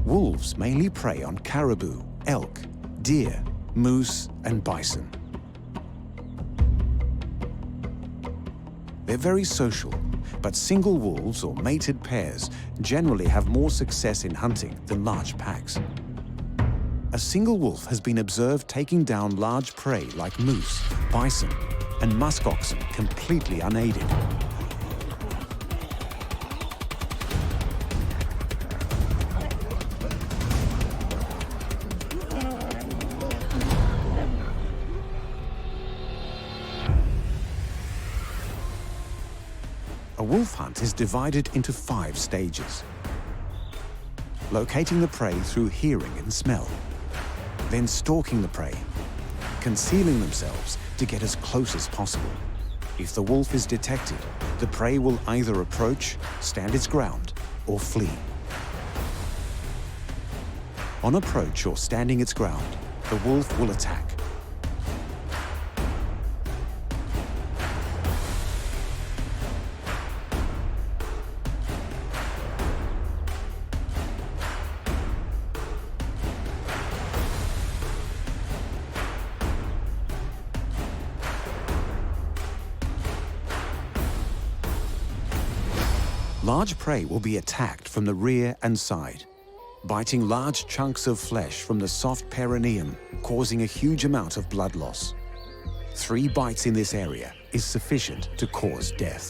Wolves mainly prey on caribou, elk, deer, moose, and bison. They're very social, but single wolves or mated pairs generally have more success in hunting than large packs. A single wolf has been observed taking down large prey like moose, bison, and muskoxen completely unaided. A wolf hunt is divided into 5 stages. Locating the prey through hearing and smell, then stalking the prey, concealing themselves to get as close as possible. If the wolf is detected, the prey will either approach, stand its ground, or flee. On approach or standing its ground, the wolf will attack. Large prey will be attacked from the rear and side, biting large chunks of flesh from the soft perineum, causing a huge amount of blood loss. 3 bites in this area is sufficient to cause death.